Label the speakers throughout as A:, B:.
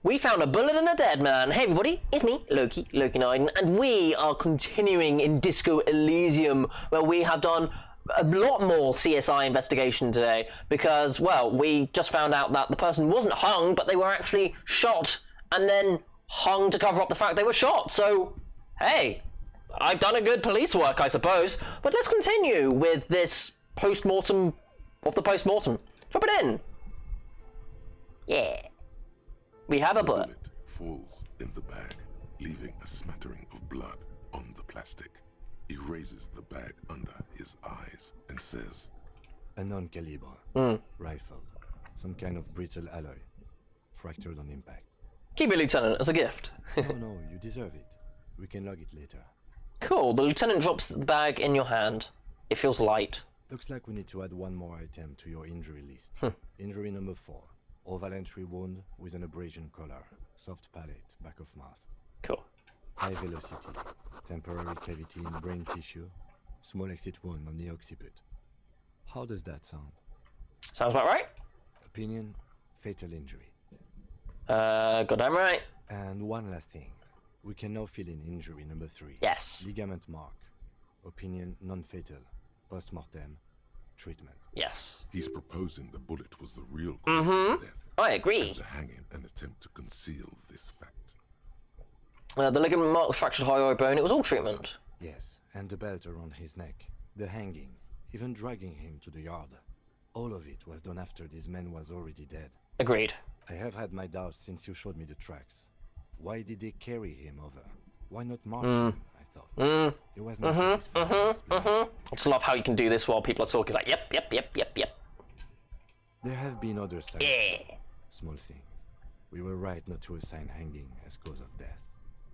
A: We found a bullet and a dead man. Hey everybody, it's me, Loki, Loki9, and we are continuing in Disco Elysium, where we have done a lot more CSI investigation today, because, well, we just found out that the person wasn't hung, but they were actually shot, and then hung to cover up the fact they were shot. So, hey, I've done a good police work, I suppose. But let's continue with this post-mortem of the post-mortem. Drop it in. Yeah. We have a bullet.
B: Falls in the bag, leaving a smattering of blood on the plastic. He raises the bag under his eyes and says,
C: "A non-caliber rifle, some kind of brittle alloy, fractured on impact."
A: Keep it, Lieutenant, as a gift.
C: No, you deserve it. We can log it later.
A: Cool. The Lieutenant drops the bag in your hand. It feels light.
C: Looks like we need to add one more item to your injury list. Injury number 4. Oval entry wound with an abrasion collar, soft palate, back of mouth.
A: Cool.
C: High velocity, temporary cavity in brain tissue, small exit wound on the occiput. How does that sound?
A: Sounds about right.
C: Opinion, fatal injury.
A: Goddamn right.
C: And one last thing. We can now fill in injury number 3.
A: Yes.
C: Ligament mark. Opinion, non-fatal. Post-mortem. Treatment.
A: Yes.
B: he's proposing the bullet was the real cause of death.
A: I agree.
B: And the hanging an attempt to conceal this fact.
A: The ligament marked the fractured hyoid bone. It was all treatment.
C: Yes, and the belt around his neck. The hanging. Even dragging him to the yard. All of it was done after this man was already dead.
A: Agreed.
C: I have had my doubts since you showed me the tracks. Why did they carry him over? Why not march him, I thought. It was not satisfying explanation.
A: I just love how you can do this while people are talking like, yep.
C: There have been other signs.
A: Yeah.
C: Small things. We were right not to assign hanging as cause of death,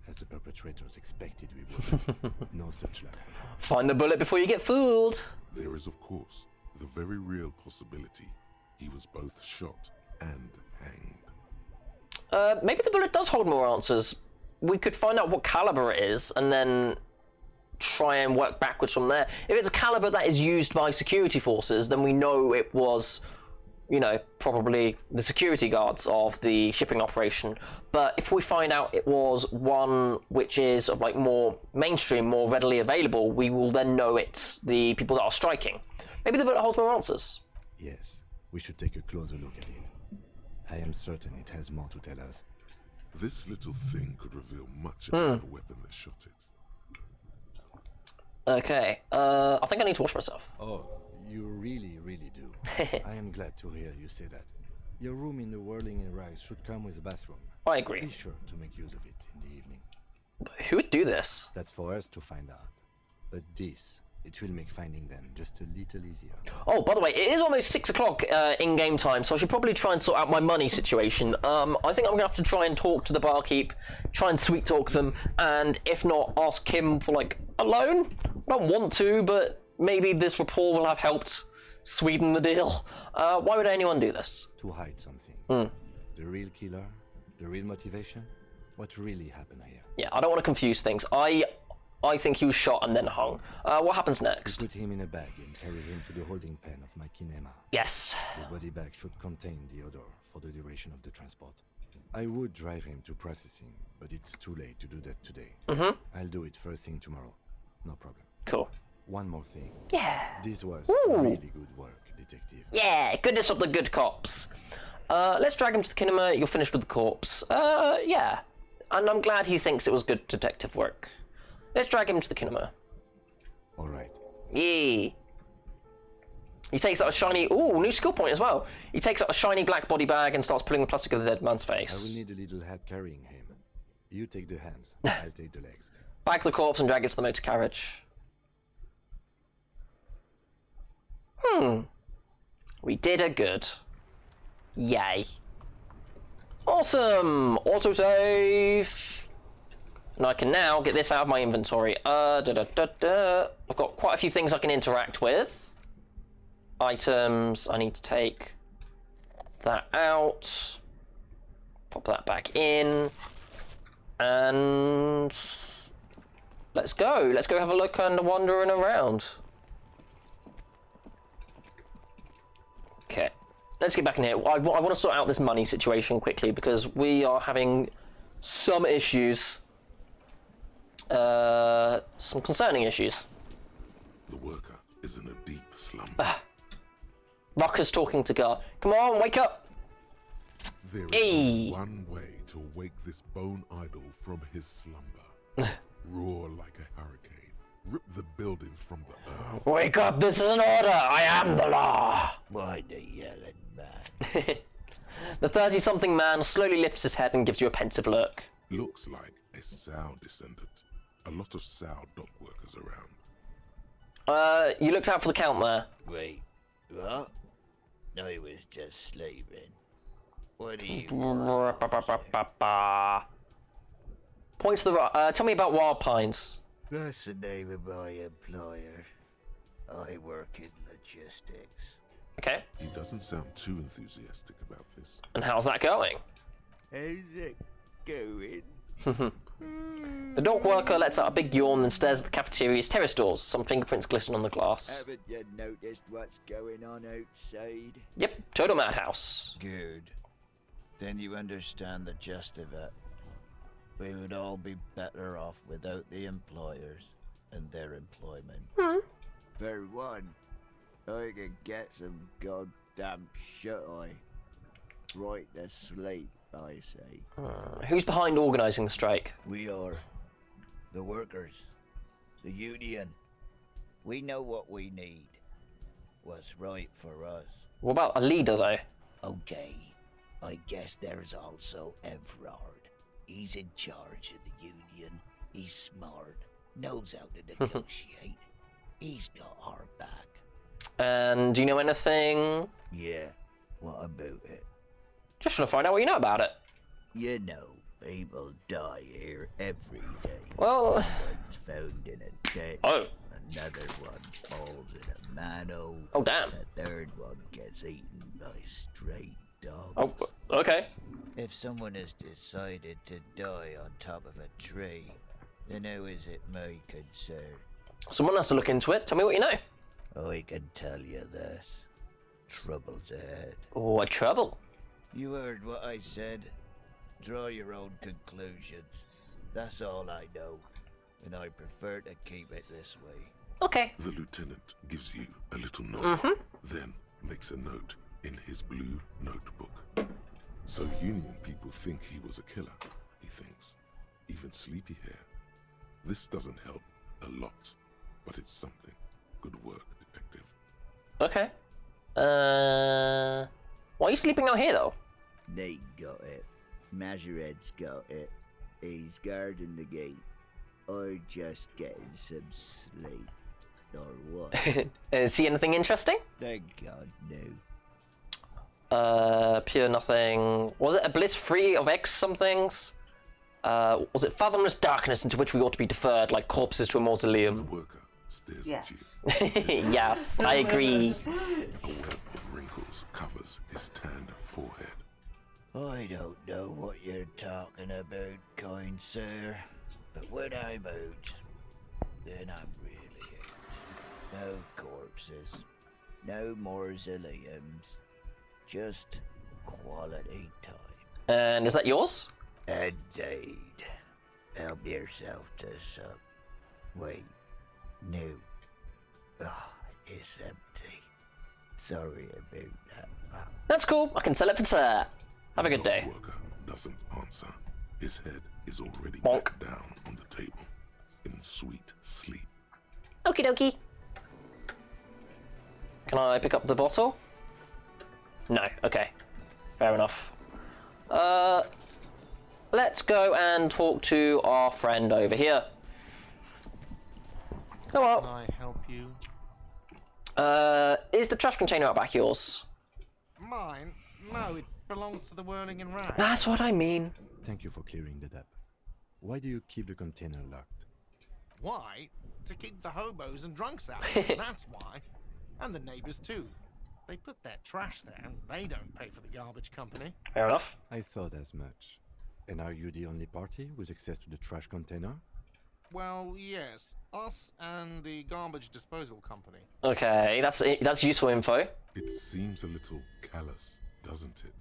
C: as the perpetrators expected we would. No such luck for them.
A: Find the bullet before you get fooled.
B: There is, of course, the very real possibility he was both shot and hanged.
A: Maybe the bullet does hold more answers. We could find out what caliber it is and then try and work backwards from there. If it's a caliber that is used by security forces, then we know it was, you know, probably the security guards of the shipping operation. But if we find out it was one which is sort of like more mainstream, more readily available, we will then know it's the people that are striking. Maybe the bullet holds more answers.
C: Yes, we should take a closer look at it. I am certain it has more to tell us.
B: This little thing could reveal much about the weapon that shot it.
A: Okay, I think I need to wash myself.
C: Oh, you really do. I am glad to hear you say that. Your room in the Whirling in Rags should come with a bathroom.
A: I agree.
C: Be sure to make use of it in the evening.
A: Who would do this?
C: That's for us to find out. But this, it will make finding them just a little easier.
A: Oh, by the way, it is almost 6 o'clock in-game time, so I should probably try and sort out my money situation. I think I'm going to have to try and talk to the barkeep, try and sweet-talk them, and if not, ask Kim for, like, a loan? I don't want to, but maybe this rapport will have helped sweeten the deal. Why would anyone do this?
C: To hide something. The real killer? The real motivation? What really happened here?
A: Yeah, I don't want to confuse things. I think he was shot and then hung. What happens next?
C: We put him in a bag and carry him to the holding pen of my kinema.
A: Yes.
C: The body bag should contain the odor for the duration of the transport. I would drive him to processing, but it's too late to do that today. I'll do it first thing tomorrow. No problem.
A: Cool.
C: One more thing.
A: Yeah.
C: This was really good work, detective.
A: Yeah, goodness of the good cops. Let's drag him to the kinema. You're finished with the corpse. Yeah. And I'm glad he thinks it was good detective work. Let's drag him to the kinema.
C: All right.
A: Yeah. He takes out a shiny... Ooh, new skill point as well. He takes out a shiny black body bag and starts pulling the plastic of the dead man's face.
C: I will need a little help carrying him. You take the hands. I'll take the legs.
A: Bag the corpse and drag it to the motor carriage. We did a good. Yay. Awesome! Autosave! And I can now get this out of my inventory. I've got quite a few things I can interact with. Items, I need to take that out. Pop that back in. And let's go. Let's go have a look and wandering around. Okay. let's get back in here. I want to sort out this money situation quickly because we are having some issues. Some concerning issues.
B: The worker is in a deep slumber.
A: Rucker's talking to Gar. Come on, wake up!
B: There is
A: Hey.
B: only one way to wake this bone idol from his slumber. Roar like a hurricane. Rip the buildings from the earth.
A: Wake up, this is an order! I am the law!
D: Why the yelling man?
A: The 30-something man slowly lifts his head and gives you a pensive look.
B: Looks like a Sow descendant. A lot of Sow dock workers around.
A: You looked out for the count there.
D: Wait, what? I was just sleeping. What do you want?
A: Point to the right. Tell me about Wild Pines.
D: That's the name of my employer. I work in logistics.
A: Okay.
B: He doesn't sound too enthusiastic about this.
A: And how's that going?
D: How's it going?
A: The dock worker lets out a big yawn and stares at the cafeteria's terrace doors. Some fingerprints glisten on the glass.
D: Haven't you noticed what's going on outside?
A: Yep, total madhouse.
D: Good. Then you understand the gist of it. We would all be better off without the employers and their employment. For one, I could get some goddamn shut-eye. Right to sleep, I say.
A: Who's behind organising the strike?
D: We are. The workers. The union. We know what we need. What's right for us.
A: What about a leader, though?
D: Okay. I guess there's also Everard. He's in charge of the union. He's smart. Knows how to negotiate. He's got our back.
A: And do you know anything?
D: Yeah. What about it?
A: Just trying to find out what you know about it.
D: You know, people die here every day.
A: Well...
D: One's found in a ditch.
A: Oh.
D: Another one falls in a manhole.
A: Oh, damn.
D: The third one gets eaten by stray dogs.
A: Oh, okay.
D: If someone has decided to die on top of a tree, then how is it my concern?
A: Someone has to look into it. Tell me what you know.
D: I can tell you this. Trouble's ahead.
A: What trouble?
D: You heard what I said. Draw your own conclusions. That's all I know, and I prefer to keep it this way.
A: Okay.
B: The lieutenant gives you a little nod, then makes a note in his blue notebook. So Union people think he was a killer, he thinks. Even sleepy hair. This doesn't help a lot, but it's something. Good work, detective.
A: Okay. Why are you sleeping out here, though?
D: They got it. Majoret's got it. He's guarding the gate. Or just getting some sleep. Or what?
A: See anything interesting?
D: Thank God, no.
A: Pure nothing. Was it a bliss free of X somethings? Was it fathomless darkness into which we ought to be deferred, like corpses to a
B: The
A: mausoleum?
B: worker stares
E: Yes.
B: at you.
A: Yeah, I agree.
B: A web of wrinkles covers his tanned forehead.
D: I don't know what you're talking about, kind sir. But when I'm out, then I'm really out. No corpses. No mausoleums. Just quality time.
A: And is that yours?
D: Indeed. Help yourself to some. Wait. No. Oh, it's empty. Sorry about that.
A: That's cool. I can sell it for sir. Have a good
B: The
A: day.
B: worker doesn't answer. His head is already
A: Bonk.
B: back down on the table, in sweet sleep.
A: Okie dokie. Can I pick up the bottle? No. Okay. Fair enough. Let's go and talk to our friend over here. Hello.
F: Can I help you?
A: Is the trash container out back yours?
F: Mine? No, it belongs to the Whirling and Rag.
A: That's what I mean.
C: Thank you for clearing that up. Why do you keep the container locked?
F: Why? To keep the hobos and drunks out. That's why. And the neighbors too. They put their trash there and they don't pay for the garbage company.
A: Fair enough.
C: I thought as much. And are you the only party with access to the trash container?
F: Well, yes. Us and the garbage disposal company.
A: Okay, that's useful info.
B: It seems a little callous, doesn't it?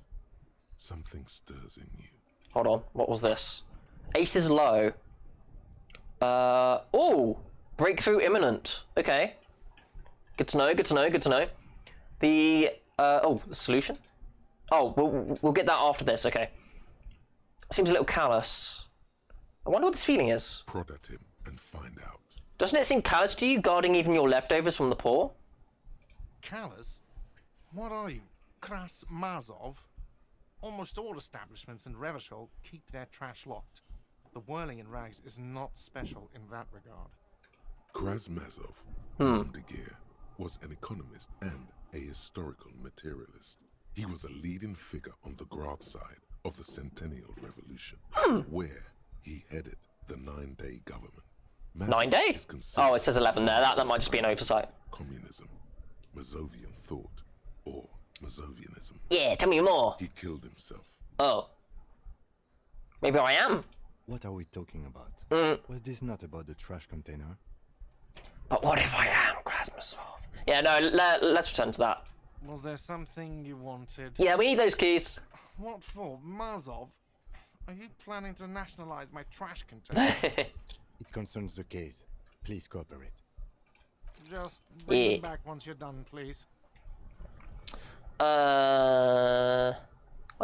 B: Something stirs in you.
A: Hold on, what was this? Ace is low. Oh! Breakthrough imminent. Okay. Good to know, good to know, good to know. The solution? Oh, we'll get that after this, okay. Seems a little callous. I wonder what this feeling is.
B: Prod at him and find out.
A: Doesn't it seem callous to you, guarding even your leftovers from the poor?
F: Callous? What are you? Kras Mazov? Almost all establishments in Revachol keep their trash locked. The whirling in rags is not special in that regard.
B: Krasmazov, Mondegir, was an economist and a historical materialist. He was a leading figure on the Grad side of the Centennial Revolution, where he headed the 9-day government.
A: 9 days? Oh, it says 11 there. That might just be an oversight.
B: Communism, Mazovian thought, or Mazovianism.
A: Yeah, tell me more.
B: He killed himself.
A: Oh. Maybe I am.
C: What are we talking about? Was this not about the trash container?
A: But what if I am Krasmazov? Yeah, no, let's return to that.
F: Was there something you wanted?
A: Yeah, we need those keys.
F: What for? Mazov? Are you planning to nationalize my trash container?
C: It concerns the case. Please cooperate.
F: Just bring them back once you're done, please.
A: I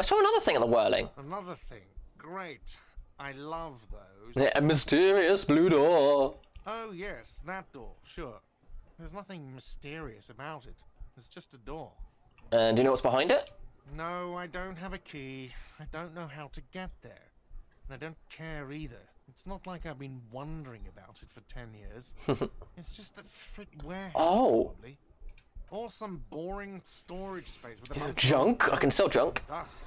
A: saw another thing at the whirling.
F: Another thing. Great. I love those.
A: A mysterious blue door.
F: Oh, yes, that door, sure. There's nothing mysterious about it. It's just a door.
A: And do you know what's behind it?
F: No, I don't have a key. I don't know how to get there. And I don't care either. It's not like I've been wondering about it for 10 years. It's just a frick warehouse, probably. Or some boring storage space with a bunch
A: Junk?
F: of
A: I can sell junk.
F: dust.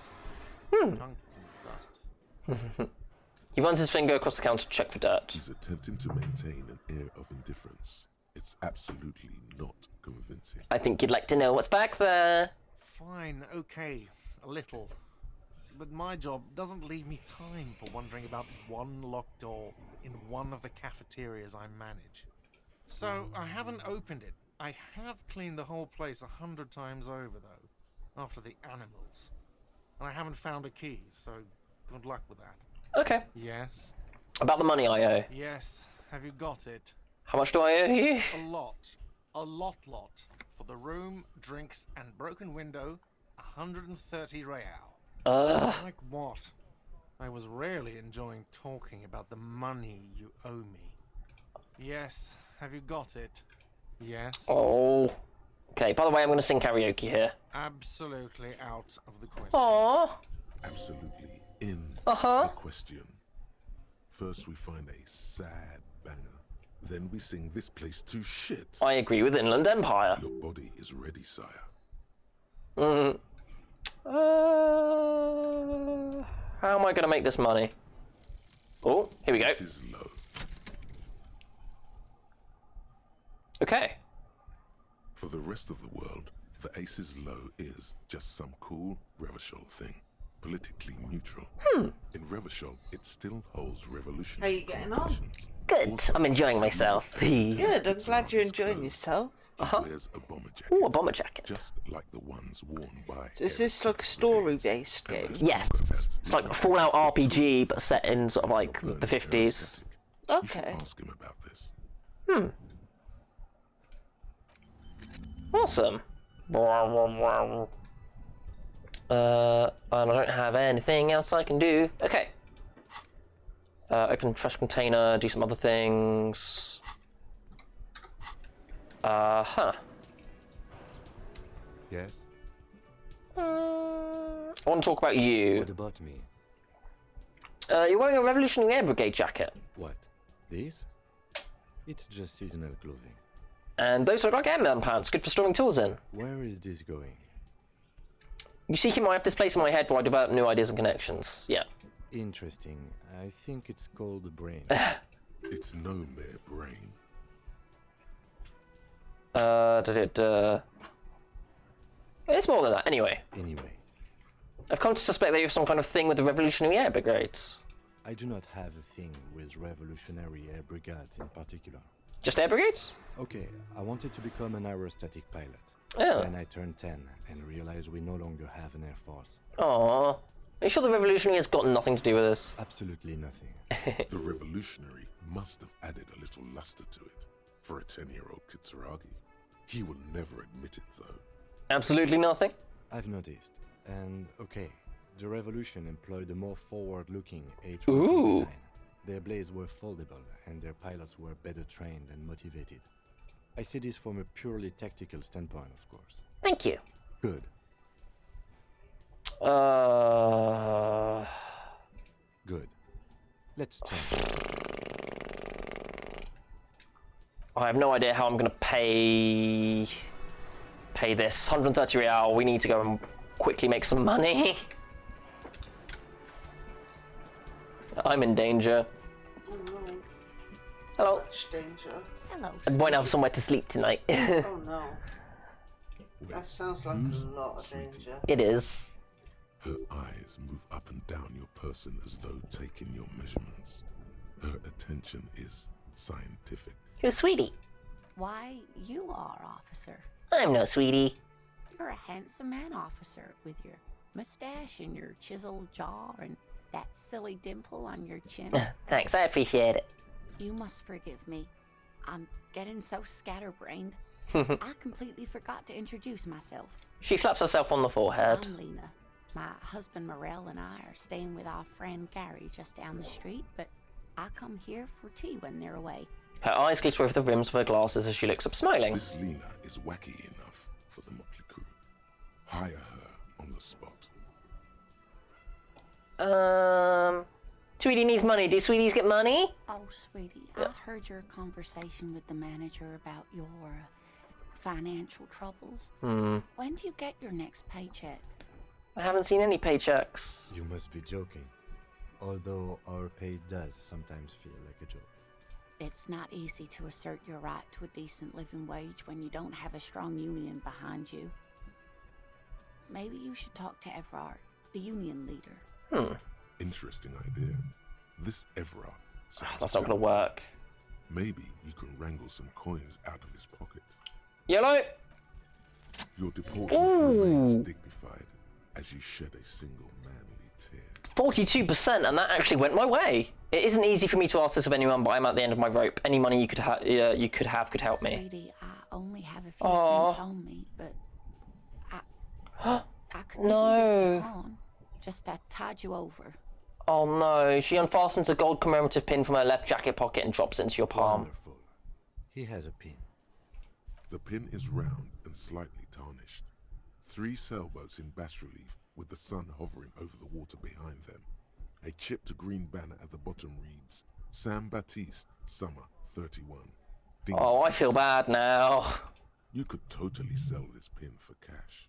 F: Junk and dust.
A: He runs his finger across the counter to check for dirt.
B: He's attempting to maintain an air of indifference. It's absolutely not convincing.
A: I think you'd like to know what's back there.
F: Fine, okay, a little. But my job doesn't leave me time for wondering about one locked door in one of the cafeterias I manage. So I haven't opened it. I have cleaned the whole place 100 times over, though, after the animals. And I haven't found a key, so good luck with that.
A: Okay.
F: Yes?
A: About the money I owe.
F: Yes. Have you got it?
A: How much do I owe you?
F: A lot. A lot. For the room, drinks, and broken window, 130 real. Like what? I was really enjoying talking about the money you owe me. Yes. Have you got it? Yes.
A: Oh. Okay, by the way, I'm going to sing karaoke here.
F: Absolutely out of the question.
A: Aww.
B: Absolutely in the question. First we find a sad banger. Then we sing this place to shit.
A: I agree with Inland Empire.
B: Your body is ready, sire.
A: How am I going to make this money? Oh, here we go.
B: This is low.
A: Okay.
B: For the rest of the world, the Aces Low is just some cool Revachol thing. Politically neutral. In Revachol, it still holds revolutionary
E: How you getting on?
B: connotations.
A: Good.
B: Also,
A: I'm enjoying myself.
E: Good, I'm glad you're enjoying yourself.
B: He wears a bomber jacket.
A: Ooh, a bomber jacket.
B: Just like the ones worn by...
E: So is this like a story-based game?
A: Yes. It's like a Fallout RPG, but set in sort of like the 50s.
B: You should
E: Okay.
B: ask him about this.
A: Awesome. And I don't have anything else I can do. Okay. Open trash container, do some other things.
C: Yes?
A: I want to talk about you.
C: What about me?
A: You're wearing a Revolutionary Air Brigade jacket.
C: What? These? It's just seasonal clothing.
A: And those look like Ant-Man pants, good for storing tools in.
C: Where is this going?
A: You see, Kim, I have this place in my head where I develop new ideas and connections. Yeah.
C: Interesting. I think it's called the brain.
B: It's no mere brain.
A: It's more than that. Anyway,
C: Anyway,
A: I've come to suspect that you have some kind of thing with the Revolutionary Air Brigades.
C: I do not have a thing with revolutionary air brigades in particular.
A: Just air brigades?
C: Okay, I wanted to become an aerostatic pilot.
A: Oh.
C: Then I turned 10 and realized we no longer have an air force.
A: Aww. Are you sure the revolutionary has got nothing to do with this?
C: Absolutely nothing.
B: The revolutionary must have added a little luster to it for a 10-year-old Kitsuragi. He will never admit it, though.
A: Absolutely nothing?
C: I've noticed. And okay, the revolution employed a more forward-looking H-1
A: Ooh.
C: design. Their blades were foldable and their pilots were better trained and motivated. I say this from a purely tactical standpoint, of course.
A: Thank you.
C: Good. Good. Let's change.
A: I have no idea how I'm gonna pay this 130 real. We need to go and quickly make some money. I'm in danger.
E: Oh no,
A: Hello.
E: much danger.
G: Hello.
A: I won't have somewhere to sleep tonight.
E: Oh no.
B: Wait,
E: That sounds like
B: who's
E: a lot of
B: sweetie?
E: danger.
A: It is.
B: Her eyes move up and down your person as though taking your measurements. Her attention is scientific.
A: Who's Sweetie?
G: Why, you are, officer.
A: I'm no Sweetie.
G: You're a handsome man, officer, with your mustache and your chiseled jaw and that silly dimple on your chin.
A: Thanks, I appreciate it.
G: You must forgive me. I'm getting so scatterbrained. I completely forgot to introduce myself.
A: She slaps herself on the forehead.
G: I'm Lena. My husband Morel and I are staying with our friend Gary just down the street, but I come here for tea when they're away.
A: Her eyes glitter over the rims of her glasses as she looks up, smiling.
B: This Lena is wacky enough for the motley crew. Hire her on the spot.
A: Sweetie needs money. Do Sweeties get money?
G: Oh, sweetie, I heard your conversation with the manager about your financial troubles. When do you get your next paycheck?
A: I haven't seen any paychecks.
C: You must be joking. Although our pay does sometimes feel like a joke.
G: It's not easy to assert your right to a decent living wage when you don't have a strong union behind you. Maybe you should talk to Everard, the union leader.
B: Interesting idea. This Everard sounds
A: That's not gonna
B: terrible.
A: work.
B: Maybe you can wrangle some coins out of his pocket.
A: Yellow!
B: Your deportment
A: Ooh.
B: remains dignified as you shed a single manly tear.
A: 42%, and that actually went my way. It isn't easy for me to ask this of anyone, but I'm at the end of my rope. Any money you could could help me.
G: Sweetie, I only have a few
A: Aw.
G: cents on me, but I could give you this
A: No.
G: to pawn. Just I tied you over.
A: Oh no, she unfastens a gold commemorative pin from her left jacket pocket and drops it into your palm.
C: Wonderful. He has a pin.
B: The pin is round and slightly tarnished. 3 sailboats in bas relief with the sun hovering over the water behind them. A chipped green banner at the bottom reads, San Baptiste, Summer 31. Ding
A: Oh, I
B: dongs.
A: feel bad now.
B: You could totally sell this pin for cash.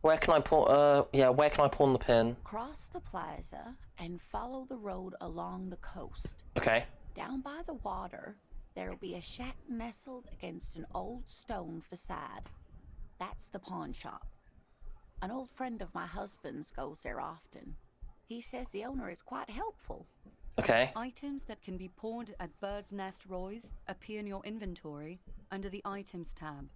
A: Where can I pawn? Where can I pawn the pin?
G: Cross the plaza and follow the road along the coast.
A: Okay.
G: Down by the water, there'll be a shack nestled against an old stone facade. That's the pawn shop. An old friend of my husband's goes there often. He says the owner is quite helpful.
A: Okay.
H: Items that can be pawned at Bird's Nest Roy's appear in your inventory under the Items tab.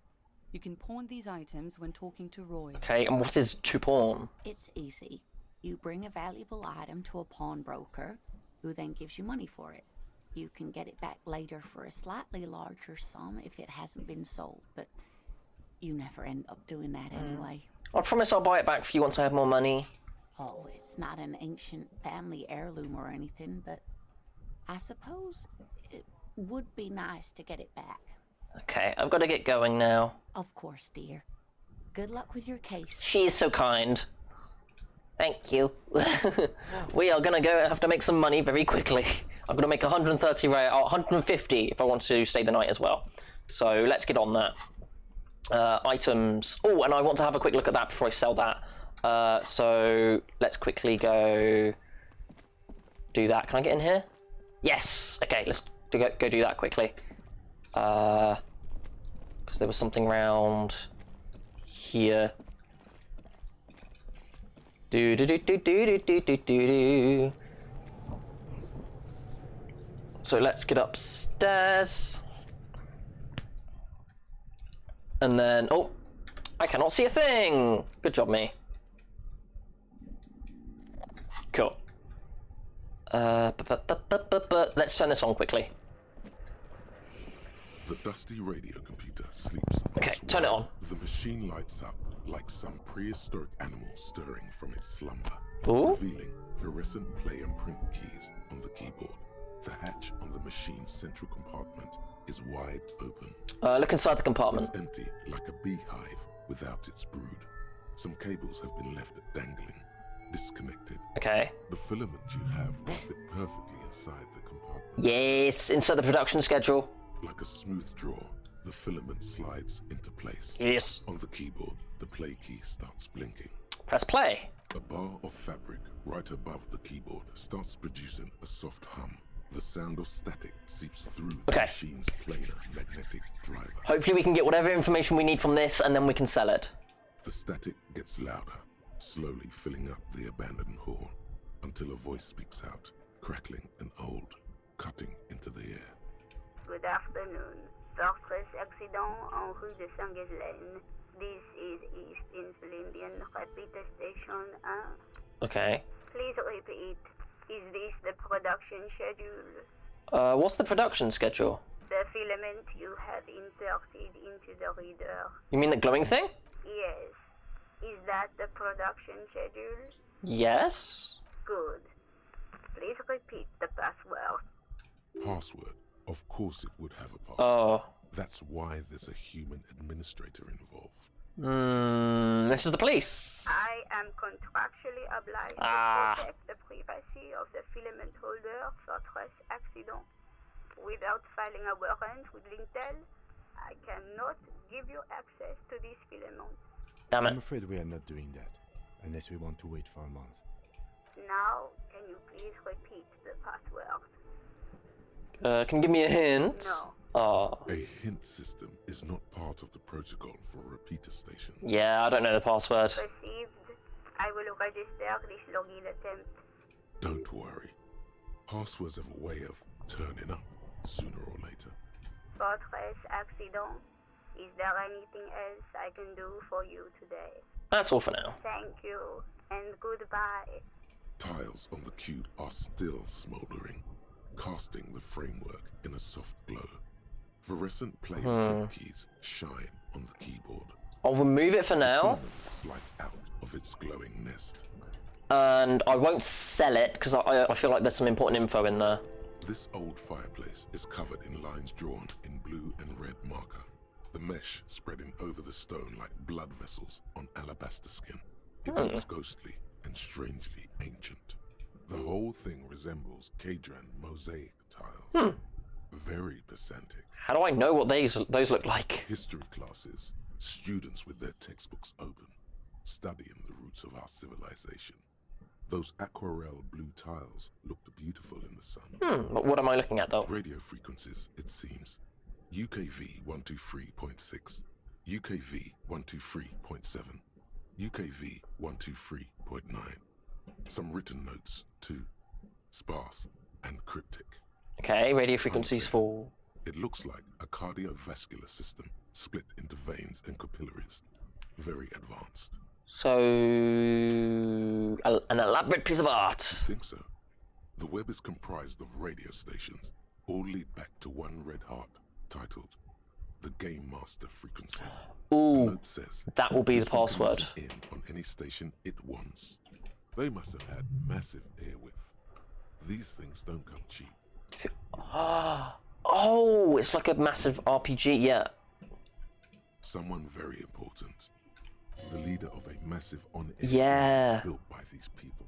H: You can pawn these items when talking to Roy.
A: Okay, and what is to pawn?
G: It's easy. You bring a valuable item to a pawnbroker, who then gives you money for it. You can get it back later for a slightly larger sum if it hasn't been sold, but you never end up doing that anyway.
A: I promise I'll buy it back for you once I have more money.
G: Oh, it's not an ancient family heirloom or anything, but I suppose it would be nice to get it back.
A: Okay, I've got to get going now.
G: Of course, dear. Good luck with your case.
A: She is so kind. Thank you. We are gonna go have to make some money very quickly. I've got to make 130 or 150 if I want to stay the night as well. So let's get on that. Items. Oh, and I want to have a quick look at that before I sell that. So let's quickly go do that. Can I get in here? Yes. Okay, let's go do that quickly. Because there was something around here. Do do do do do do do do do. So let's get upstairs. And then, oh, I cannot see a thing. Good job, me. Cool. Let's turn this on quickly.
B: The dusty radio computer sleeps.
A: Okay, turn it on.
B: The machine lights up like some prehistoric animal stirring from its slumber,
A: Ooh.
B: revealing fluorescent play and print keys on the keyboard. The hatch on the machine's central compartment is wide open.
A: Look inside the compartment.
B: It's empty, like a beehive without its brood. Some cables have been left dangling, disconnected.
A: Okay.
B: The filament you have will fit perfectly inside the compartment.
A: Yes, inside the production schedule.
B: Like a smooth draw, the filament slides into place.
A: Yes.
B: On the keyboard, the play key starts blinking.
A: Press play.
B: A bar of fabric right above the keyboard starts producing a soft hum. The sound of static seeps through the machine's planar magnetic driver.
A: Hopefully we can get whatever information we need from this and then we can sell it.
B: The static gets louder, slowly filling up the abandoned hall, until a voice speaks out, crackling and old, cutting into the air.
I: Good afternoon. Fortress accident en rue de Saint-Ghislaine. This is East Insulindian Repeater Station 1.
A: Okay.
I: Please repeat. Is this the production schedule?
A: What's the production schedule?
I: The filament you have inserted into the reader.
A: You mean the glowing thing?
I: Yes. Is that the production schedule?
A: Yes.
I: Good. Please repeat the password.
B: Password? Of course it would have a password.
A: Oh.
B: That's why there's a human administrator involved.
A: This is the police.
I: I am contractually obliged to protect the privacy of the filament holder for Fortress accident. Without filing a warrant with Lintel, I cannot give you access to this filament.
A: Damn
C: I'm
A: it.
C: afraid we are not doing that, unless we want to wait for a month.
I: Now, can you please repeat the password?
A: Can you give me a hint?
I: No.
A: Oh.
B: A hint system is not part of the protocol for repeater stations.
A: Yeah, I don't know the password.
I: Received. I will register this login attempt.
B: Don't worry. Passwords have a way of turning up sooner or later.
I: Fortress accident. Is there anything else I can do for you today?
A: That's all for now.
I: Thank you, and goodbye.
B: Tiles on the cube are still smoldering, casting the framework in a soft glow. Fluorescent play and print keys shine on the keyboard.
A: I'll remove it for now.
B: Filament slides out of its glowing nest.
A: And I won't sell it because I feel like there's some important info in there.
B: This old fireplace is covered in lines drawn in blue and red marker. The mesh spreading over the stone like blood vessels on alabaster skin. It looks ghostly and strangely ancient. The whole thing resembles Kadran mosaic tiles. Very pedantic.
A: How do I know what those look like?
B: History classes, students with their textbooks open, studying the roots of our civilization. Those aquarelle blue tiles looked beautiful in the sun.
A: But what am I looking at though?
B: Radio frequencies, it seems. UKV 123.6, UKV 123.7, UKV 123.9. Some written notes, too. Sparse and cryptic.
A: Okay, radio frequencies for...
B: It looks like a cardiovascular system split into veins and capillaries. Very advanced.
A: So... an elaborate piece of art.
B: I think so. The web is comprised of radio stations, all lead back to one red heart, titled The Game Master Frequency.
A: Ooh,
B: The note says,
A: that will be the
B: this one can
A: password.
B: listen in on any station it wants. They must have had massive airwidth. These things don't come cheap.
A: Oh, it's like a massive RPG, yeah.
B: Someone very important. The leader of a massive on-air
A: Yeah.
B: built by these people.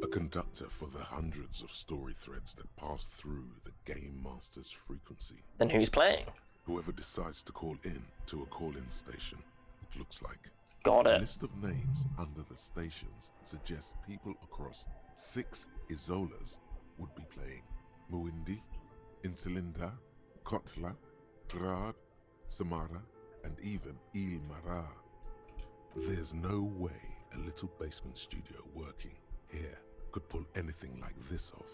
B: A conductor for the hundreds of story threads that pass through the Game Master's frequency.
A: Then who's playing?
B: Whoever decides to call in to a call-in station, it looks like.
A: Got
B: The
A: it.
B: list of names under the stations suggests people across 6 Isolas would be playing. Muindi, Insulinda, Kotla, Grad, Samara, and even Il Mara. There's no way A little basement studio working here could pull anything like this off.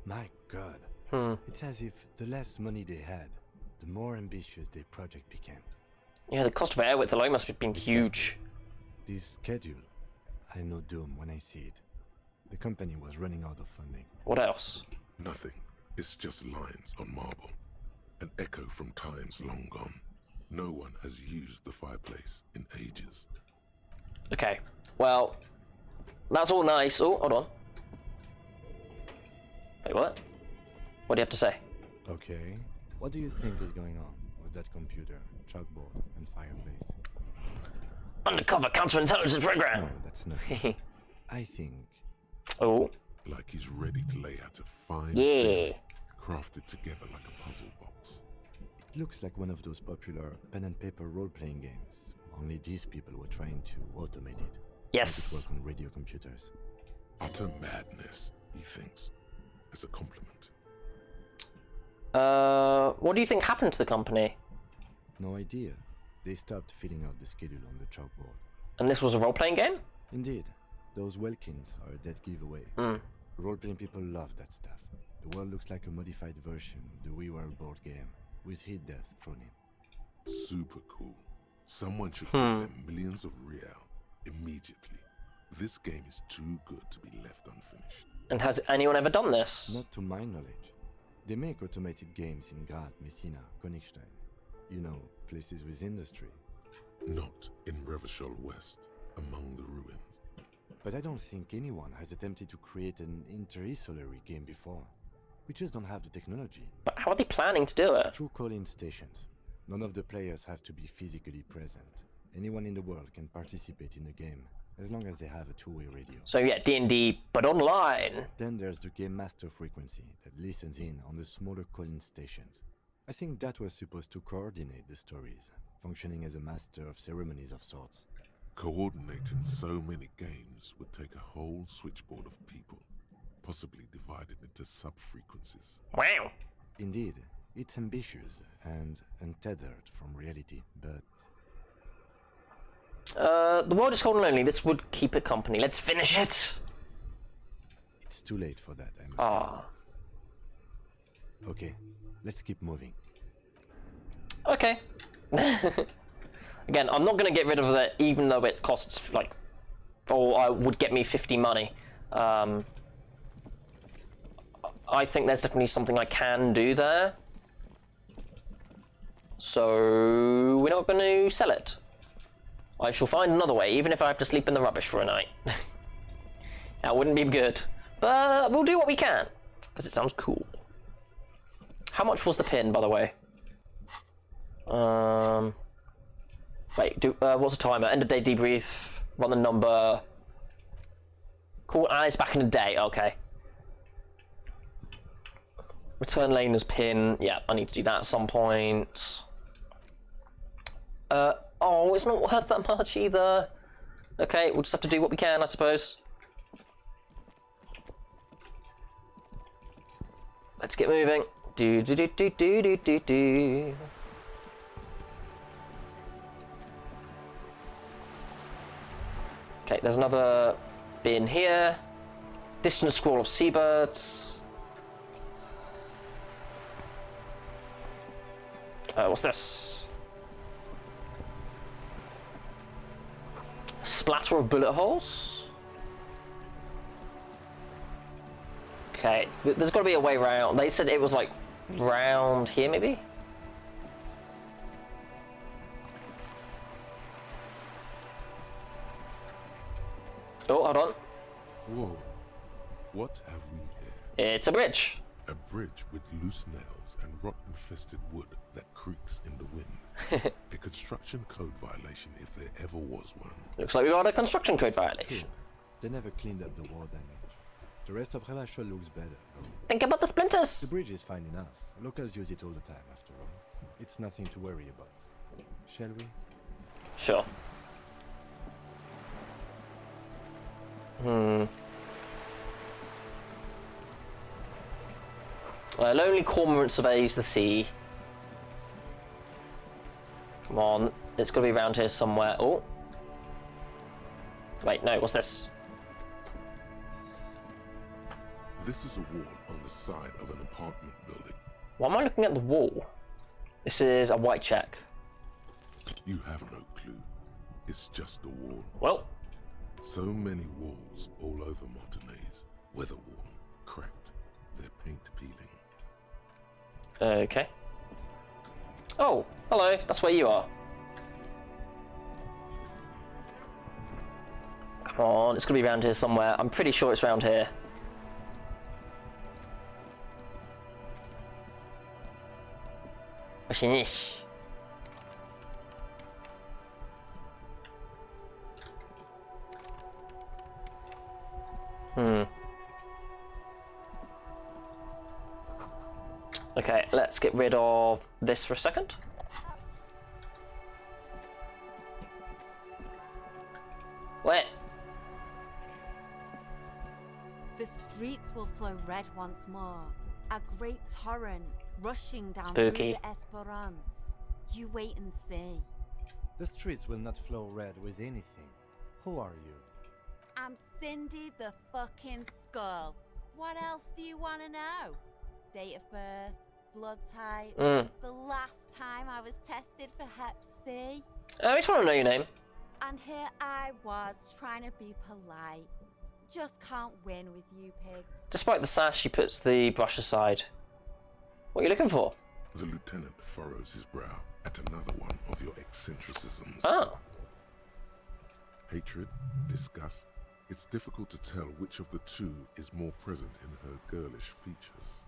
C: My God. It's as if the less money they had, the more ambitious their project became.
A: Yeah, the cost of air width alone must have been huge.
C: This schedule, I know doom when I see it. The company was running out of funding.
A: What else?
B: Nothing. It's just lines on marble. An echo from times long gone. No one has used the fireplace in ages.
A: Okay, well, that's all nice. Oh, hold on. Wait, what? What do you have to say?
C: Okay, what do you think is going on with that computer, chalkboard, and fireplace?
A: Undercover counterintelligence program.
C: No, that's not. I think
A: Oh,
B: Like he's ready to lay out a fine
A: yeah.
B: thing, crafted together like a puzzle box.
C: it looks like one of those popular pen and paper role-playing games. Only these people were trying to automate it.
A: Yes.
C: Make it work on radio computers.
B: Utter madness, he thinks, as a compliment.
A: What do you think happened to the company?
C: No idea. They stopped filling out the schedule on the chalkboard.
A: And this was a role-playing game?
C: Indeed, those Welkins are a dead giveaway.
A: Hmm.
C: Role-playing people love that stuff. The world looks like a modified version of the We World board game, with hit death thrown in.
B: Super cool. Someone should give them millions of real immediately. This game is too good to be left unfinished.
A: And has anyone ever done this?
C: Not to my knowledge. They make automated games in Graz, Messina, Königstein. You know, places with industry.
B: Not in Revachol West, among the ruins.
C: But I don't think anyone has attempted to create an inter-isolary game before. We just don't have the technology.
A: But how are they planning to do it?
C: Through call-in stations. None of the players have to be physically present. Anyone in the world can participate in the game, as long as they have a two-way radio.
A: So yeah, D&D, but online.
C: Then there's the game master frequency that listens in on the smaller call-in stations. I think that was supposed to coordinate the stories, functioning as a master of ceremonies of sorts.
B: Coordinating so many games would take a whole switchboard of people, possibly divided into sub-frequencies.
A: Wow.
C: Indeed, it's ambitious and untethered from reality, but
A: The world is cold and lonely. This would keep it company. Let's finish it.
C: it's too late for that, I'm afraid.
A: Ah.
C: Okay, let's keep moving.
A: Okay. Again, I'm not going to get rid of it, even though it costs, like, or would get me 50 money. I think there's definitely something I can do there. So, we're not going to sell it. I shall find another way, even if I have to sleep in the rubbish for a night. That wouldn't be good. But we'll do what we can, because it sounds cool. How much was the pin, by the way? Wait, what's the timer? End of day debrief, run the number. Cool, it's back in a day, okay. Return Laner's pin, yeah, I need to do that at some point. Oh, it's not worth that much either. Okay, we'll just have to do what we can, I suppose. Let's get moving. Do do do do do do do do. Okay, there's another bin here. Distant scroll of seabirds. What's this? Splatter of bullet holes. Okay, there's got to be a way around. They said it was like round here, maybe? Oh, hold on.
B: Whoa. What have we here?
A: It's a bridge.
B: A bridge with loose nails and rot-infested wood that creaks in the wind. A construction code violation if there ever was one.
A: Looks like we got a construction code violation.
C: They never cleaned up the war damage. The rest of Revachol looks better, though.
A: Think about the splinters.
C: The bridge is fine enough. Locals use it all the time, after all. It's nothing to worry about. Shall we?
A: Sure. Lonely cormorant surveys the sea. Come on, it's got to be around here somewhere. Oh. Wait, no, what's this?
B: This is a wall on the side of an apartment building.
A: Why am I looking at the wall? This is a white check.
B: You have no clue. It's just a wall.
A: Well,
B: So many walls all over Martinez. Weather-worn, cracked, their paint peeling.
A: okay. Oh, hello, that's where you are. Come on, it's gonna be around here somewhere. I'm pretty sure it's around here. What's in this? Okay, let's get rid of this for a second. Wait.
J: The streets will flow red once more. A great torrent rushing down
A: Spooky.
J: Rue d'Esperance. You wait and see.
C: The streets will not flow red with anything. Who are you?
J: I'm Cindy the fucking Skull. What else do you want to know? Date of birth, blood type, the last time I was tested for Hep C.
A: I just want to know your name.
J: And here I was trying to be polite. Just can't win with you pigs.
A: Despite the sass, she puts the brush aside. What are you looking for?
B: The lieutenant furrows his brow at another one of your eccentricisms.
A: Oh.
B: Hatred, disgust. It's difficult to tell which of the two is more present in her girlish features.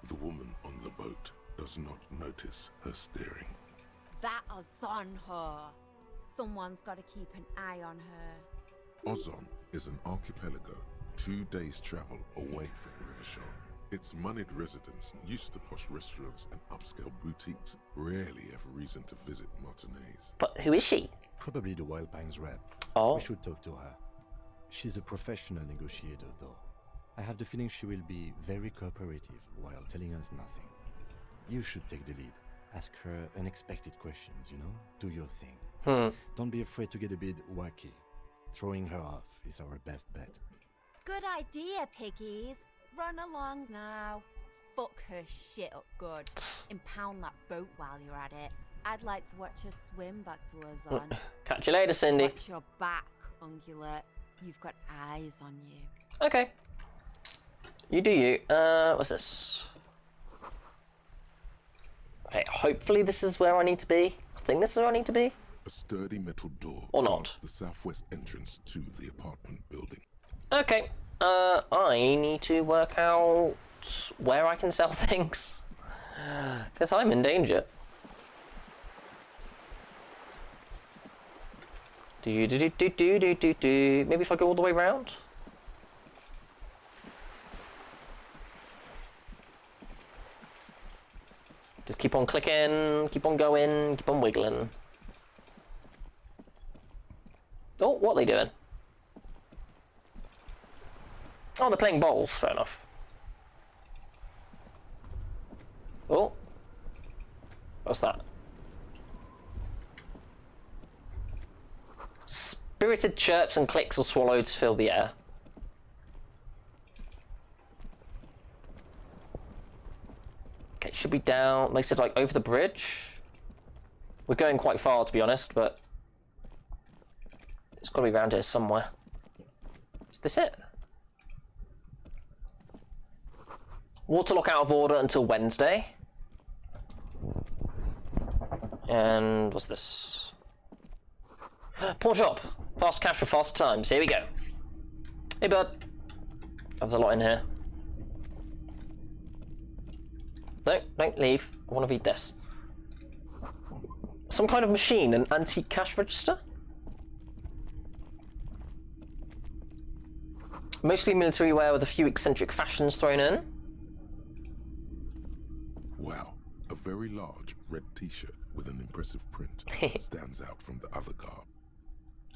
B: The woman on the boat does not notice her staring.
J: That is on her. Someone's got to keep an eye on her.
B: Ozon is an archipelago 2 days' travel away from Rivershore. Its moneyed residents, used to posh restaurants and upscale boutiques, rarely have reason to visit Martinez.
A: But who is she?
C: Probably the Wild Pines rep.
A: Oh.
C: We should talk to her. She's a professional negotiator, though. I have the feeling she will be very cooperative while telling us nothing. You should take the lead. Ask her unexpected questions, you know? Do your thing. Don't be afraid to get a bit wacky. Throwing her off is our best bet.
J: Good idea, piggies. Run along now. Fuck her shit up good. Impound that boat while you're at it. I'd like to watch her swim back to us on.
A: Catch you later, Cindy.
J: Watch your back, ungulate. You've got eyes on you.
A: Okay. You do you. What's this? Okay, hopefully this is where I need to be. I think this is where I need to be.
B: A sturdy metal door
A: Or not.
B: guards the southwest entrance to the apartment building.
A: Okay. I need to work out where I can sell things. Because I'm in danger. Do. Maybe if I go all the way around? Just keep on clicking, keep on going, keep on wiggling. Oh, what are they doing? Oh, they're playing bowls, fair enough. Oh. What's that? Spirited chirps and clicks or swallows fill the air. Okay, should be down, they said like over the bridge. We're going quite far to be honest, but it's gotta be around here somewhere. Is this it? Waterlock out of order until Wednesday. And what's this? Pawn shop. Fast cash for fast times. Here we go. Hey bud. There's a lot in here. No, don't leave. I want to read this. Some kind of machine, an antique cash register? Mostly military wear with a few eccentric fashions thrown in.
B: Wow, a very large red t-shirt with an impressive print stands out from the other garb.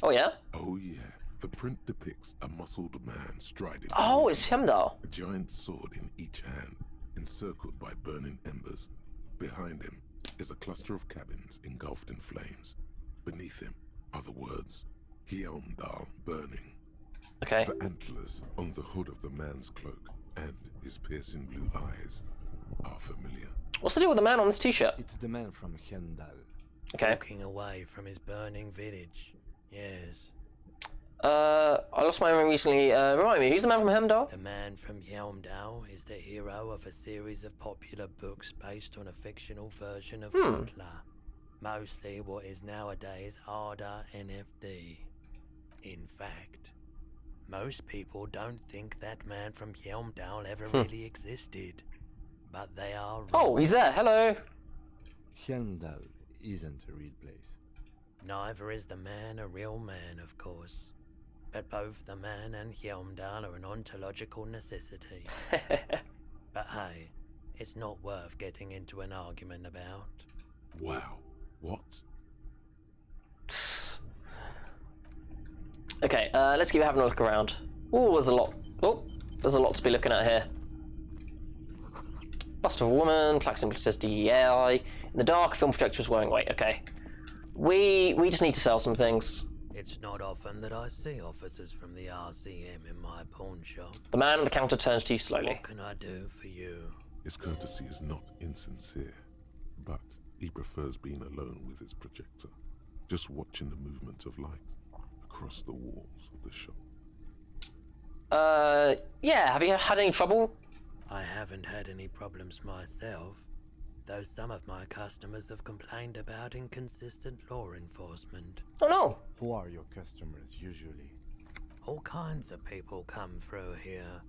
A: Oh yeah?
B: Oh yeah, the print depicts a muscled man striding.
A: Oh, it's him though.
B: A giant sword in each hand, encircled by burning embers. Behind him is a cluster of cabins engulfed in flames. Beneath him are the words, Hjelmdal burning.
A: Okay.
B: The antlers on the hood of the man's cloak and his piercing blue eyes are familiar.
A: What's the deal with the man on this t-shirt?
C: It's the man from Hjelmdal.
A: Okay.
K: Walking away from his burning village. Yes.
A: I lost my memory recently. Remind me, who's the man from Hemdal?
K: The man from Hjelmdal is the hero of a series of popular books based on a fictional version of Butler. Mostly what is nowadays harder NFD. In fact, most people don't think that man from Hjelmdal ever really existed. But they are wrong.
A: Oh, he's there. Hello.
C: Hjelmdal isn't a real place.
K: Neither is the man a real man, of course. But both the man and Hjelmdal are an ontological necessity. But hey, it's not worth getting into an argument about.
B: Wow. What?
A: Okay, let's keep having a look around. Oh, there's a lot. Oh, there's a lot to be looking at here. Bust of a woman, plaque simply says DEI. In the dark, film projector is wearing weight. Okay. We just need to sell some things.
K: It's not often that I see officers from the RCM in my pawn shop.
A: The man at the counter turns to you slowly.
K: What can I do for you?
B: His courtesy is not insincere, but he prefers being alone with his projector, just watching the movement of light across the walls of the shop.
A: Yeah, have you had any trouble?
K: I haven't had any problems myself, though some of my customers have complained about inconsistent law enforcement.
A: Oh no.
C: Who are your customers usually?
K: All kinds of people come through here.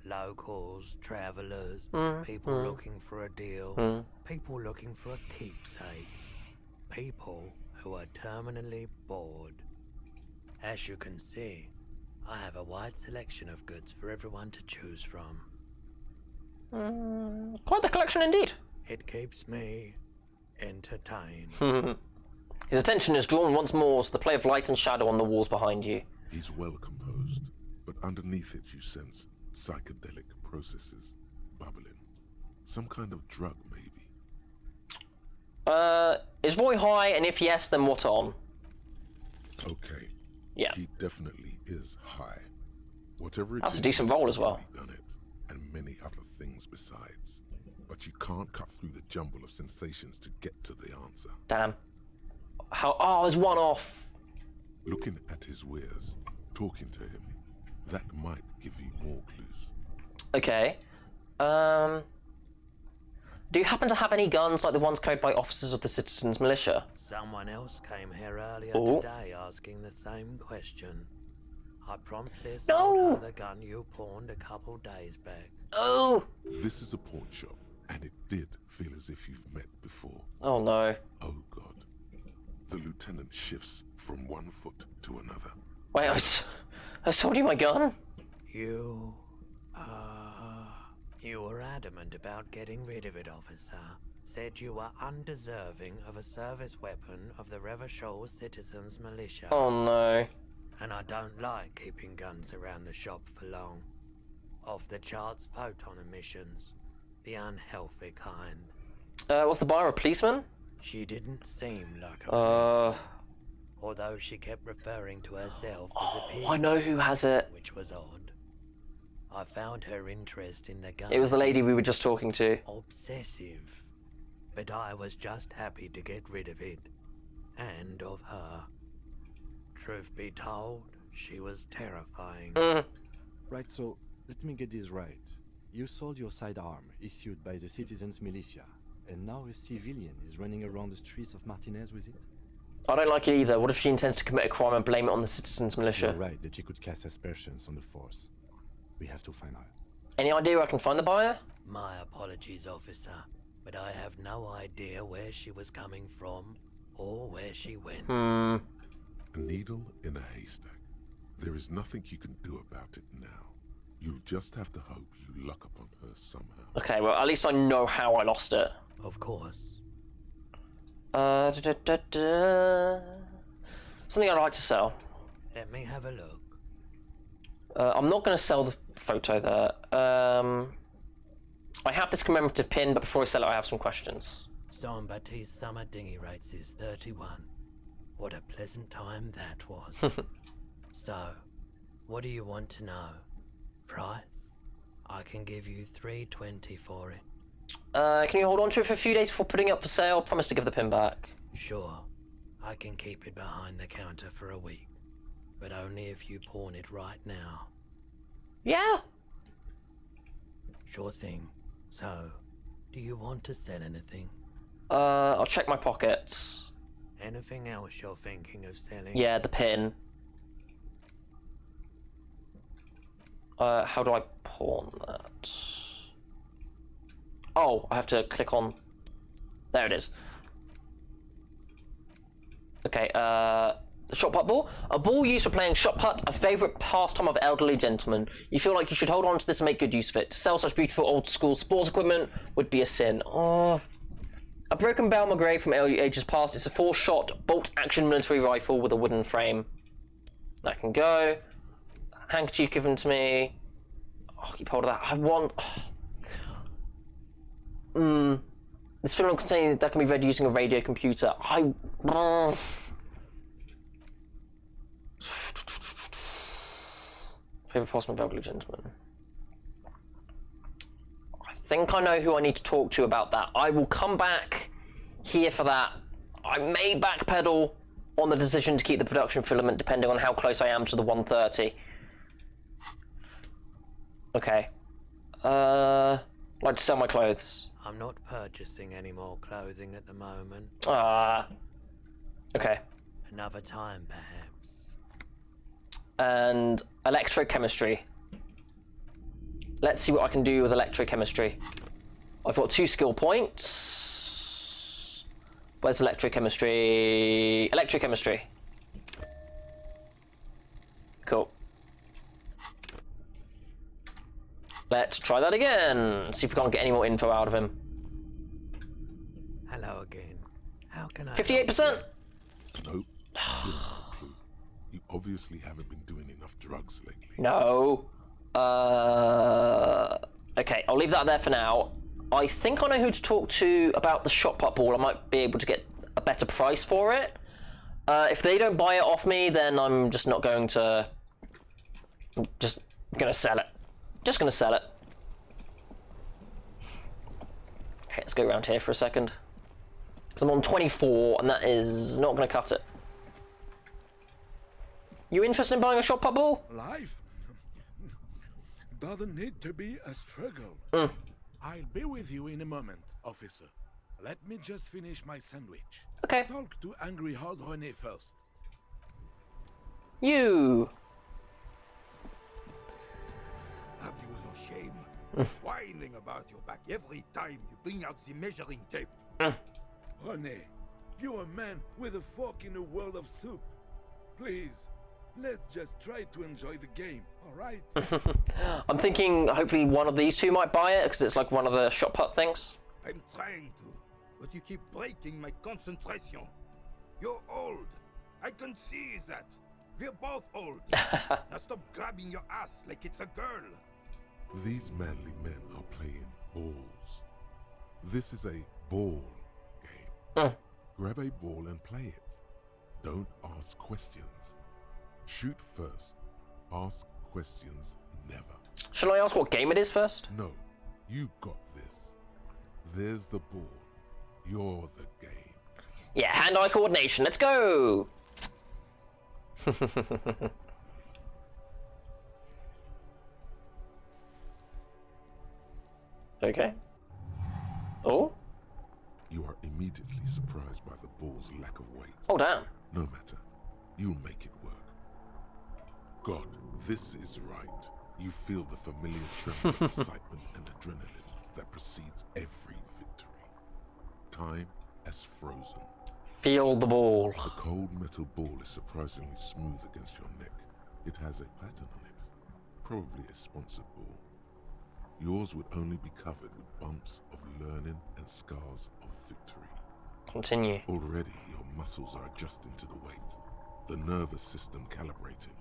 K: Locals, travelers, people looking for a deal, people looking for a keepsake, people who are terminally bored. As you can see, I have a wide selection of goods for everyone to choose from.
A: Quite the collection indeed.
K: It keeps me entertained.
A: His attention is drawn once more to the play of light and shadow on the walls behind you.
B: He's well composed, but underneath it you sense psychedelic processes bubbling. Some kind of drug, maybe.
A: Is Roy high, and if yes, then what on?
B: Okay.
A: Yeah.
B: He definitely is high. Whatever it is,
A: That's a decent roll as well.
B: he's done it, and many other things besides. But you can't cut through the jumble of sensations to get to the answer.
A: Damn. How? Oh, there's one off.
B: Looking at his wares, talking to him, that might give you more clues.
A: Okay. Do you happen to have any guns like the ones carried by officers of the Citizens Militia?
K: Someone else came here earlier
A: Oh.
K: today asking the same question. I promptly
A: No.
K: sold her the gun you pawned a couple days back.
A: Oh!
B: This is a pawn shop, and it did feel as if you've met before.
A: Oh no.
B: Oh God. The lieutenant shifts from one foot to another.
A: Wait, I sold you my gun?
K: You were adamant about getting rid of it, officer. Said you were undeserving of a service weapon of the Revachol Citizens Militia.
A: Oh no.
K: And I don't like keeping guns around the shop for long. Off the charts photon emissions. The unhealthy kind.
A: Was the buyer a policeman?
K: She didn't seem like a policeman,
A: Uh...
K: although she kept referring to herself as a pig,
A: I know who has it.
K: which was odd. I found her interest in the gun
A: It was the lady we were just talking to.
K: obsessive, but I was just happy to get rid of it, and of her. Truth be told, she was terrifying.
C: Right, so let me get this right. You sold your sidearm, issued by the Citizens Militia, and now a civilian is running around the streets of Martinez with it?
A: I don't like it either. What if she intends to commit a crime and blame it on the Citizens Militia?
C: You're right that she could cast aspersions on the force. We have to find out.
A: Any idea where I can find the buyer?
K: My apologies, officer, but I have no idea where she was coming from or where she went.
B: A needle in a haystack. There is nothing you can do about it now. You'll just have to hope you luck upon her somehow.
A: Okay, well, at least I know how I lost it.
K: Of course.
A: Something I'd like to sell.
K: Let me have a look.
A: I'm not going to sell the photo there. I have this commemorative pin, but before I sell it, I have some questions.
K: Jean-Baptiste summer dinghy rates is 31. What a pleasant time that was. So, what do you want to know? Price? I can give you $3.20 for it.
A: Can you hold on to it for a few days before putting it up for sale? Promise to give the pin back.
K: Sure. I can keep it behind the counter for a week. But only if you pawn it right now.
A: Yeah.
K: Sure thing. So, do you want to sell anything?
A: I'll check my pockets.
K: Anything else you're thinking of selling?
A: Yeah, the pin. How do I pawn that? Oh, I have to click on... There it is. Okay, the shot put ball. A ball used for playing shot put, a favourite pastime of elderly gentlemen. You feel like you should hold on to this and make good use of it. To sell such beautiful old school sports equipment would be a sin. Oh... A broken Bell McGray from ages past. It's a 4-shot bolt-action military rifle with a wooden frame. That can go. Handkerchief given to me. Oh, keep hold of that. I want... This film contains that can be read using a radio computer. Favorite pastime of elderly gentlemen. I think I know who I need to talk to about that. I will come back here for that. I may backpedal on the decision to keep the production filament depending on how close I am to the 130. Okay. I'd like to sell my clothes.
K: I'm not purchasing any more clothing at the moment.
A: Okay.
K: Another time, perhaps.
A: And electrochemistry. Let's see what I can do with electrochemistry. I've got 2 skill points. Where's electrochemistry? Electrochemistry. Cool. Let's try that again. See if we can't get any more info out of him.
K: Hello again. How can I...
A: 58%!
B: Nope. Still no clue. You obviously haven't been doing enough drugs lately.
A: No. Okay, I'll leave that there for now. I think I know who to talk to about the shot put ball. I might be able to get a better price for it. If they don't buy it off me, then I'm just not going to... I'm just gonna sell it. Just gonna sell it. Okay, let's go around here for a second. Because I'm on 24, and that is not gonna cut it. You interested in buying a shot put ball?
L: Life doesn't need to be a struggle. I'll be with you in a moment, officer. Let me just finish my sandwich.
A: Okay.
L: Talk to Angry Hog René first.
A: You.
M: Have you no shame? Whining about your back every time you bring out the measuring tape.
L: René, you're a man with a fork in a world of soup. Please, let's just try to enjoy the game, alright?
A: I'm thinking hopefully one of these two might buy it, because it's like one of the shot put things.
M: I'm trying to, but you keep breaking my concentration. You're old. I can see that. We're both old. Now stop grabbing your ass like it's a girl.
B: These manly men are playing balls. This is a ball game. Grab a ball and play it. Don't ask questions. Shoot first. Ask questions never.
A: Shall I ask what game it is first?
B: No, you got this. There's the ball. You're the game.
A: Yeah, hand-eye coordination. Let's go! Okay. Oh?
B: You are immediately surprised by the ball's lack of weight.
A: Oh, damn.
B: No matter. You'll make it work. God, this is right. You feel the familiar tremor of excitement and adrenaline that precedes every victory. Time has frozen.
A: Feel the ball.
B: The cold metal ball is surprisingly smooth against your neck. It has a pattern on it. Probably a sponsored ball. Yours would only be covered with bumps of learning and scars of victory.
A: Continue.
B: Already your muscles are adjusting to the weight, the nervous system calibrating,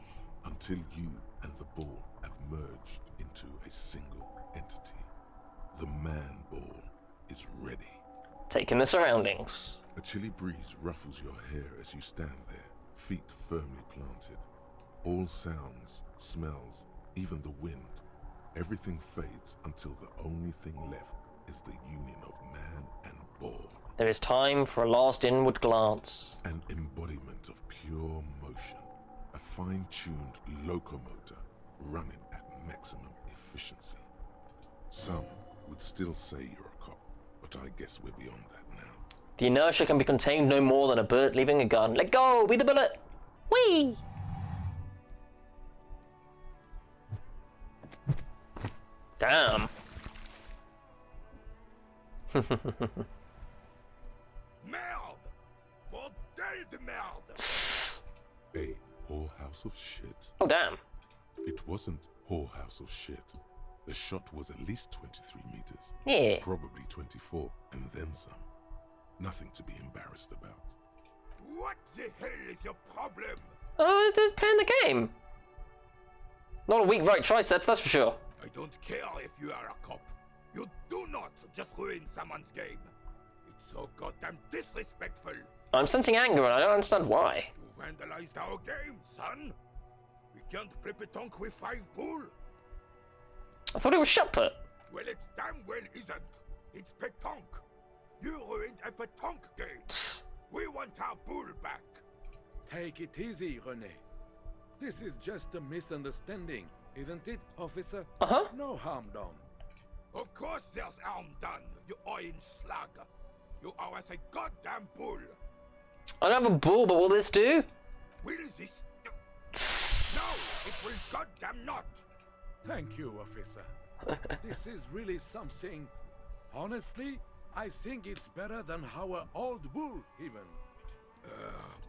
B: until you and the ball have merged into a single entity. The man ball is ready.
A: Taking the surroundings.
B: A chilly breeze ruffles your hair as you stand there, feet firmly planted. All sounds, smells, even the wind, everything fades until the only thing left is the union of man and ball.
A: There is time for a last inward glance.
B: An embodiment of pure motion, a fine-tuned locomotor running at maximum efficiency. Some would still say you're a cop, but I guess we're beyond that now.
A: The inertia can be contained no more than a bullet leaving a gun. Let go! Be the bullet! Whee! Damn.
M: Merde! Bordel de merde!
B: A whorehouse of shit.
A: Oh, damn.
B: It wasn't whorehouse of shit. The shot was at least 23 meters.
A: Yeah.
B: Probably 24, and then some. Nothing to be embarrassed about.
M: What the hell is your problem?
A: Oh, they're playing the game. Not a weak right tricep, that's for sure.
M: I don't care if you are a cop. You do not just ruin someone's game. It's so goddamn disrespectful.
A: I'm sensing anger and I don't understand why.
M: You vandalized our game, son. We can't play pétanque with 5 pool.
A: I thought it was shot put.
M: Well, it damn well isn't. It's pétanque. You ruined a pétanque game. We want our pool back.
L: Take it easy, René. This is just a misunderstanding, isn't it, officer?
A: Uh-huh.
L: No harm done.
M: Of course there's harm done, you orange slug. You owe us a goddamn pool.
A: I don't have a bull, but will this do?
M: Will this... No, it will goddamn not.
L: Thank you, officer. This is really something. Honestly, I think it's better than our old bull, even.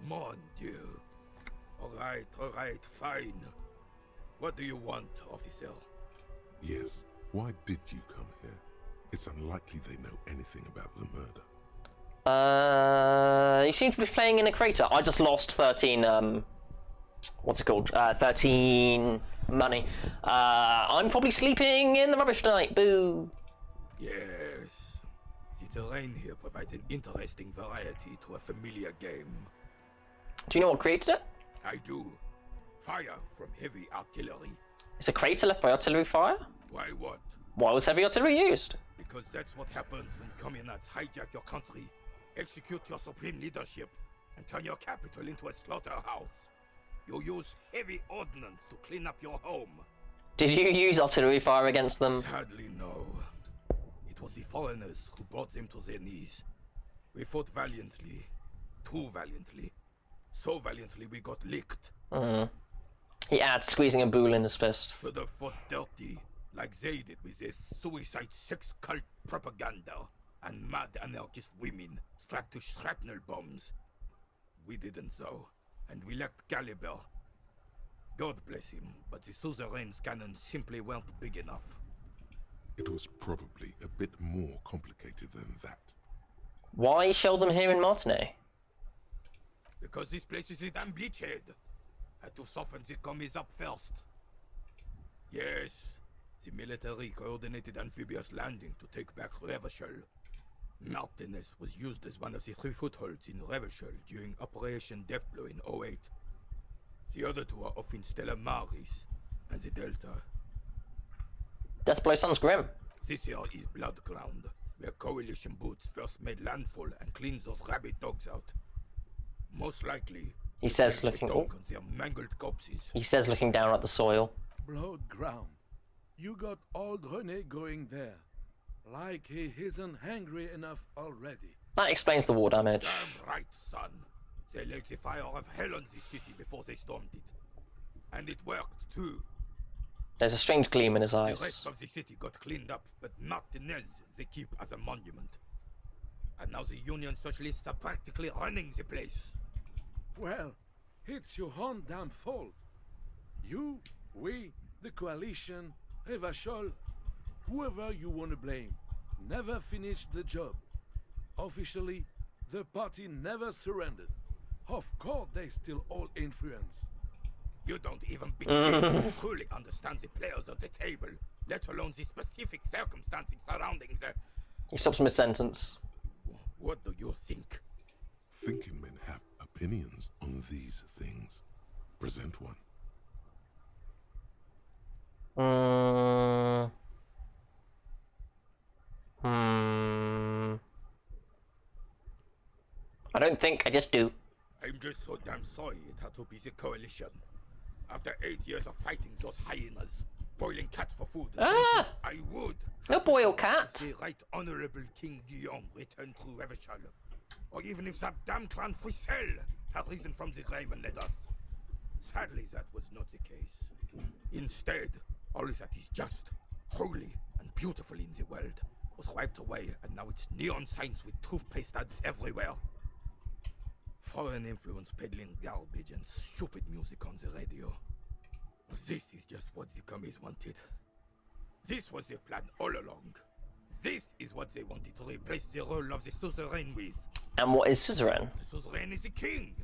M: Mon Dieu. All right, fine. What do you want, officer?
B: Yes, why did you come here? It's unlikely they know anything about the murder.
A: You seem to be playing in a crater. I just lost 13, what's it called? 13 money. I'm probably sleeping in the rubbish tonight. Boo.
M: Yes. The terrain here provides an interesting variety to a familiar game.
A: Do you know what created it?
M: I do. Fire from heavy artillery.
A: Is a crater left by artillery fire?
M: Why what?
A: Why was heavy artillery used?
M: Because that's what happens when communists hijack your country, execute your supreme leadership, and turn your capital into a slaughterhouse. You use heavy ordnance to clean up your home.
A: Did you use artillery fire against them?
M: Sadly, no. It was the foreigners who brought them to their knees. We fought valiantly. Too valiantly. So valiantly we got licked.
A: He adds, squeezing a bull in his fist.
M: Should have fought dirty, like they did with their suicide sex cult propaganda and mad anarchist women strapped to shrapnel bombs. We didn't so, and we lacked caliber. God bless him, but the suzerain's cannons simply weren't big enough.
B: It was probably a bit more complicated than that.
A: Why shell them here in Martinez?
M: Because this place is a damn beachhead. Had to soften the commies up first. Yes, the military coordinated amphibious landing to take back Revachol. Martinez was used as one of the 3 footholds in Revachol during Operation Deathblow in 08. The other 2 are off in Stella Maris and the Delta.
A: Deathblow sounds grim.
M: This here is Blood Ground, where coalition boots first made landfall and cleaned those rabid dogs out. Most likely,
A: he says, looking.
M: On their mangled corpses.
A: He says, looking down at the soil.
L: Blood ground. You got old René going there, like he isn't hungry enough already.
A: That explains the war damage.
M: Damn right, son. They laid the fire of hell on the city before they stormed it, and it worked too.
A: There's a strange gleam in his eyes.
M: The rest of the city got cleaned up, but Martinez they keep as a monument. And now the Union Socialists are practically running the place.
L: Well, it's your own damn fault. You, we, the coalition, Revachol, whoever you want to blame, never finished the job. Officially, the party never surrendered. Of course, they still all influence.
M: You don't even begin to truly understand the players at the table, let alone the specific circumstances surrounding the...
A: He stops mid-sentence.
M: What do you think?
B: thinking men have opinions on these things. Present one.
A: I don't think, I just do.
M: I'm just so damn sorry it had to be the coalition. After 8 years of fighting those hyenas, boiling cats for food, I would.
A: No boil cat.
M: The right honorable King Guillaume returned to Revachol. Or even if that damn clan Frisel had risen from the grave and led us. Sadly, that was not the case. Instead, all that is just, holy, and beautiful in the world was wiped away, and now it's neon signs with toothpaste ads everywhere. Foreign influence peddling garbage and stupid music on the radio. This is just what the commies wanted. This was their plan all along. This is what they wanted to replace the role of the suzerain with.
A: And what is suzerain?
M: The suzerain is the king.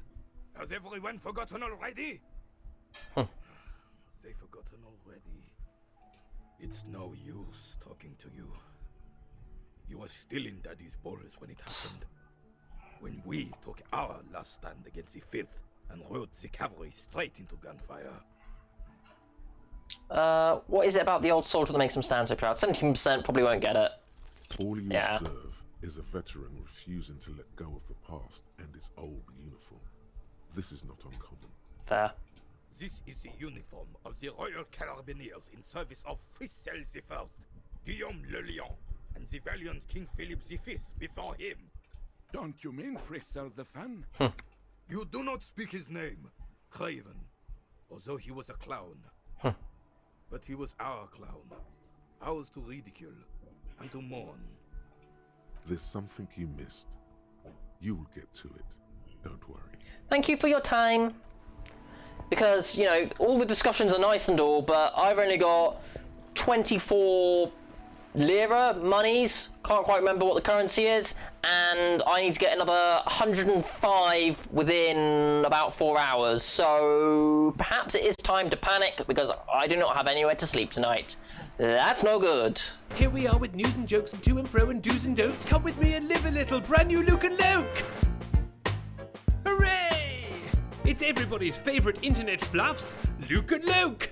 M: Has everyone forgotten already? They've forgotten already. It's no use talking to you. You were still in Daddy's balls when it happened. When we took our last stand against the filth and rode the cavalry straight into gunfire.
A: What is it about the old soldier that makes him stand so proud? 17% probably won't get it.
B: All you observe is a veteran refusing to let go of the past and his old uniform. This is not uncommon.
A: Fair.
M: This is the uniform of the Royal Carabiniers in service of Frisel I, Guillaume le Lion, and the valiant King Philip V before him.
L: Don't you mean Frisel the Fan?
M: You do not speak his name, Craven, although he was a clown. But he was our clown, ours to ridicule and to mourn.
B: There's something you missed. You will get to it. Don't worry.
A: Thank you for your time. Because, you know, all the discussions are nice and all, but I've only got 24 lira monies. Can't quite remember what the currency is. And I need to get another 105 within about 4 hours. So perhaps it is time to panic because I do not have anywhere to sleep tonight. That's no good.
N: Here we are with news and jokes and to and fro and do's and don'ts. Come with me and live a little. Brand new Luke and Luke. Hooray! It's everybody's favourite internet fluffs, Luke and Luke.